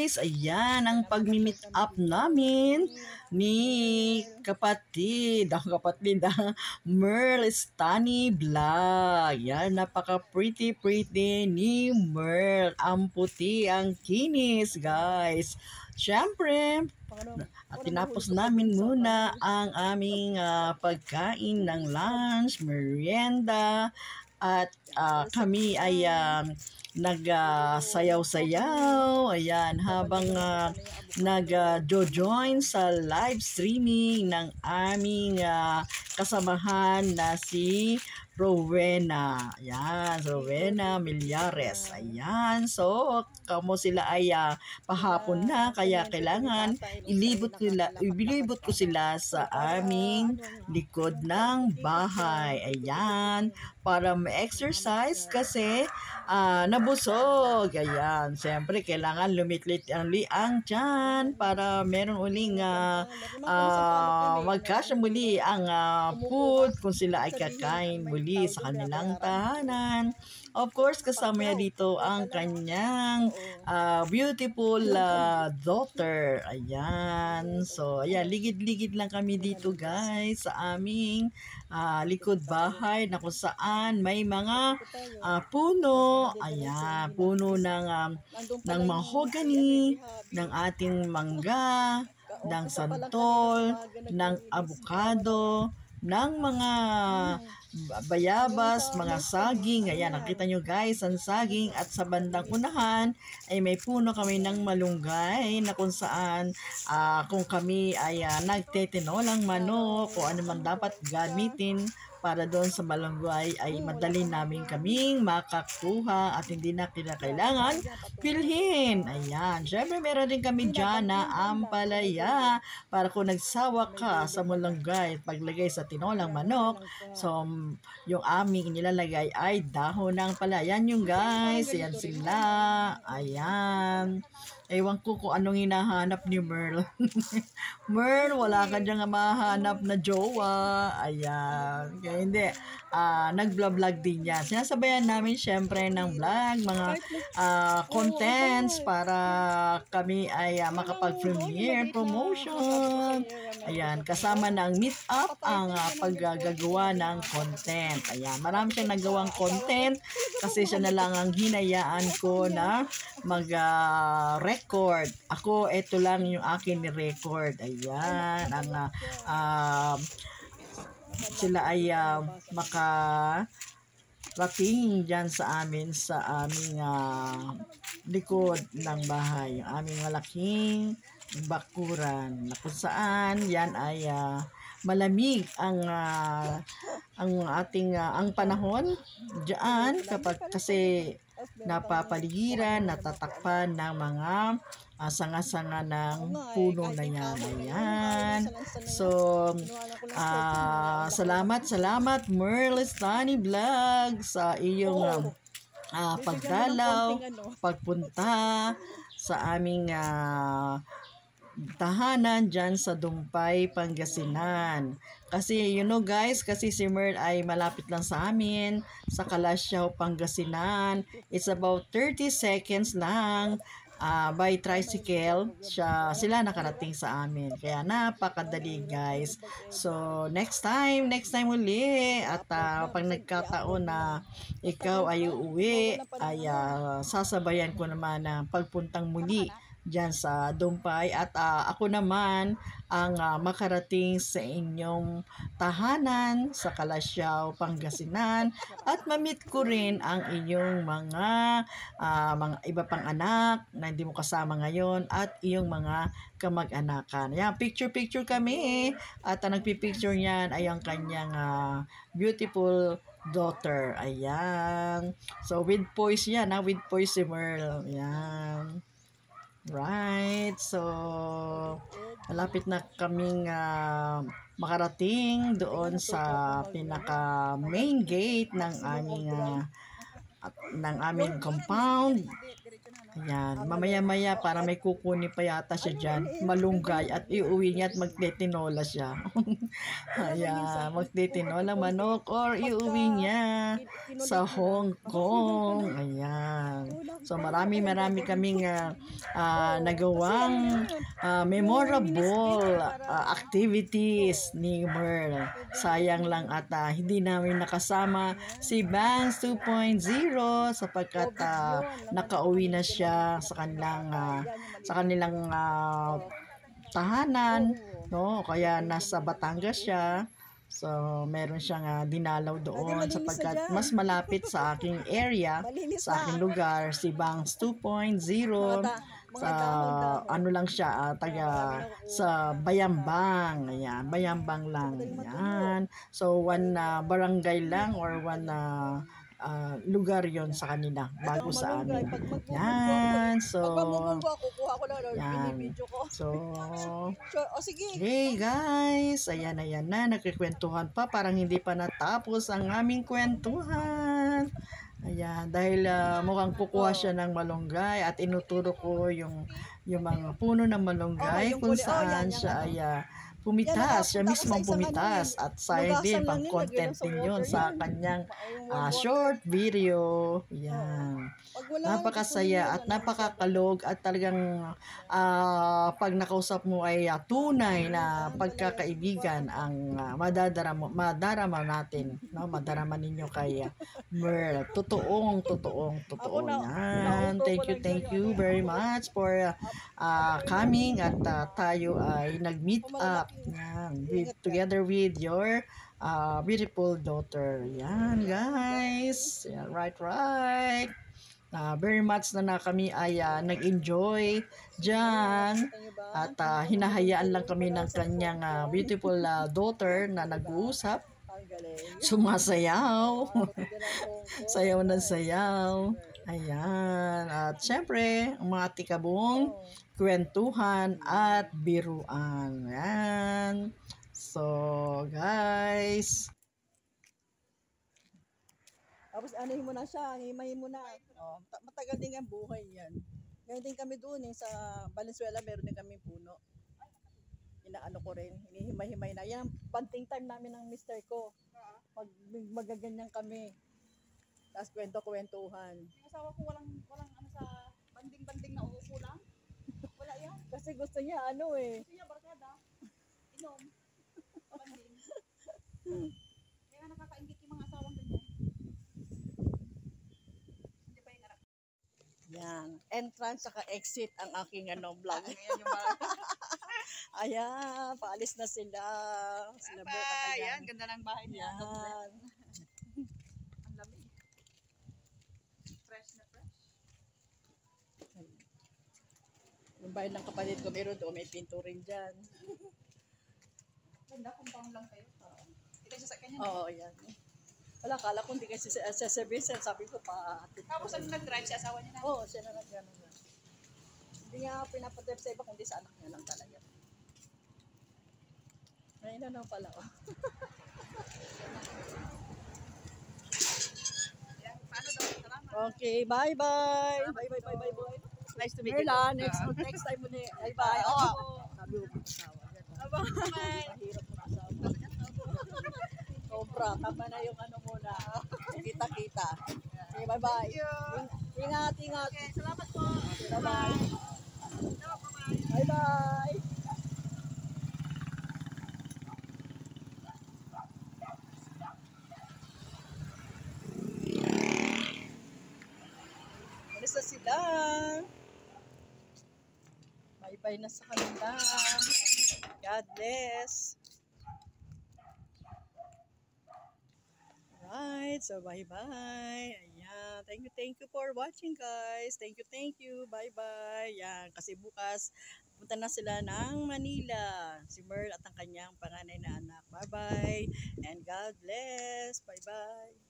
guys, ayan ang pag-meet up namin ni Merl Stani Vlog. Yan, napaka-pretty ni Merl. Ang puti, ang kinis, guys. Siyempre, at tinapos namin muna ang aming pagkain ng lunch, merienda, at kami ay nagsayaw-sayaw, ayan, habang nag-join sa live streaming ng aming kasamahan na si Rowena. Ayan, Rowena Millares. Ayan, so kamo sila ay pahapon na, kaya kailangan ilibot ko sila sa aming likod ng bahay. Ayan, para ma-exercise kasi nabusog. Ayan, siyempre kailangan lumitlit ang tiyan para meron uling magkasya muli ang food kung sila ay kakain muli sa kanilang tahanan. Of course, kasama niya dito ang kanyang beautiful daughter. Ayan. So, ayan, ligid-ligid lang kami dito, guys, sa aming likod bahay na kung saan may mga puno. Ayan, puno ng mahogany, ng ating mangga, ng santol, ng avocado, ng mga bayabas, mga saging. Ayan, nakita nyo guys, ang saging. At sa bandang unahan ay may puno kami ng malunggay na kung saan kung kami ay nagtetinolang manok o ano man dapat gamitin para doon sa malunggay ay madali namin kaming makakuha at hindi na kailangan pilhin. Ayan. Syempre meron din kami dyan na ampalaya para kung nagsawa ka sa malunggay paglagay sa tinolang manok. So, yung aming nilalagay ay dahon ng ampalaya. Yan yung guys. Ayan sila. Ayan. Ewan ko kung anong hinahanap ni Merl. Merl, wala ka dyan mahanap na jowa. Ayan. Kaya hindi. Nag-vlog din yan. Sinasabayan namin syempre ng vlog, mga contents para kami ay makapag-premiere, promotion. Ayan. Kasama ng meet up ang paggagawa ng content. Ayan. Marami siyang nagawang content kasi siya na lang ang hinayaan ko na mag-record. Ako, ito lang yung akin ni-record. Ayan. Sila ay makarating dyan sa aming likod ng bahay. Yung aming malaking bakuran na kung saan yan ay malamig ang ating ang panahon diyan kapag kasi napapaligiran, natatakpan ng mga sanga-sanga ng puno na yan. Ayan. So, salamat Merl Stani Vlog sa iyong pagdalaw, pagpunta sa aming tahanan dyan sa Dumpay, Pangasinan. Kasi, you know guys, kasi si Merl ay malapit lang sa amin, sa Kalasyaw, Pangasinan. It's about 30 seconds lang by tricycle. Sila nakarating sa amin. Kaya napakadali guys. So, next time uli. At pag nagkataon na ikaw ay uuwi, ay sasabayan ko naman ang pagpuntang muli dyan sa Dumpay at ako naman ang makarating sa inyong tahanan sa Kalasyaw, Pangasinan at ma-meet ko rin ang inyong mga iba pang anak na hindi mo kasama ngayon at iyong mga kamag-anakan. Yan, picture kami at nagpipicture niyan ay ang kanyang beautiful daughter. Ayan. So, with poise yan, with poise si Merl. Ayan. Right, so malapit na kaming makarating doon sa pinaka main gate ng aming compound. Ayan, mamaya-maya para may kukunin pa yata siya dyan, malunggay at iuwi niya at magtetinola siya. Ayan, magtetinola manok or iuwi niya sa Hong Kong. Ayan. So marami kaming nagawang memorable activities ni Merl. Sayang lang at hindi namin nakasama si Bangs 2.0 sapagkat nakauwi na siya sa kanilang tahanan, no? Kaya nasa Batangas siya. So, meron siyang dinalaw doon sapagkat mas malapit sa aking area, sa aking lugar, si Bangs 2.0. Sa ano lang siya, taga sa Bayambang. Ayan, Bayambang lang. Ayan. So, one barangay lang or one lugar yon sa kanila bago sa amin. Yan. So, yan. So, hey guys, ayan na, nagkikwentuhan pa, parang hindi pa natapos ang aming kwentuhan. Ayan, dahil mukhang kukuha siya ng malunggay at inuturo ko yung mga puno ng malunggay kung saan siya ay pumitas, siya mismong pumitas at sayang din pang content din yun sa kanyang short video. Yan. Napakasaya at napakakalog at talagang pag nakausap mo ay tunay na pagkakaibigan ang madarama natin, no? Madarama ninyo kay Merl. Totoong yan. Thank you very much for coming at tayo ay nag-meet up yan, together with your beautiful daughter. Yan guys. Yan, right. Very much na kami ay nag-enjoy dyan at hinahayaan lang kami ng kanyang beautiful daughter na nag-uusap, sumasayaw, sayaw ng sayaw. Ayan, at syempre ang mga tikabong kwentuhan at biruan. Ayan. So guys, tapos anahin mo na siya, himahin mo na. Oh, matagal din ang buhay yan. Ngayon din kami doon, sa Valenzuela, meron din kami puno. Inaano ko rin, hinihimay-himay na. Yan ang banting time namin ng mister ko. Magaganyan kami. Tapos kwento-kwentuhan. Yung asawa ko walang ano sa banding-banding na uupo lang. Wala yan. Kasi gusto niya Gusto niya barkada. Inom. Banding. Kaya nakakaingit yung mga asawang ganyan. Hindi pa yung anak. yan. Entrance saka exit ang aking vlog. Ngayon yung bahay. Ayan, paalis na sila. Yan, ganda ng bahay niya. Yan. Ang lamig. Fresh na fresh. Yung bahay ng kapatid ko, meron doon, may pinto rin dyan. Ganda kung pang lang kayo. Hindi kayo sa kanya. Oo, yan. Wala, kala ko hindi kasi sa service, sabi ko pa. Tapos ano nag-drive si asawa niya na? Oo, siya na gano'n na. Hindi nga pinapadrive sa iba, kundi sa anak niya lang talaga. Ngayon na pala, oh. Paano daw? Salamat. Okay, bye-bye. Bye-bye. Nice to meet you. Merla, next time mo na. Bye-bye. Oo. Sabi mo mag-asawa. Bye. Mahirap mag-asawa. Sobra, tama na yung muna. Kita-kita. Okay, bye-bye. Ingat. Okay, salamat po. Bye-bye. Bye-bye. Alis na sila. Bye-bye na sa kanila. God bless. Alright, so bye-bye. Ayan, thank you for watching guys. Thank you. Bye-bye. Ayan, kasi bukas punta na sila ng Manila. Si Merl at ang kanyang panganay na anak. Bye-bye and God bless. Bye-bye.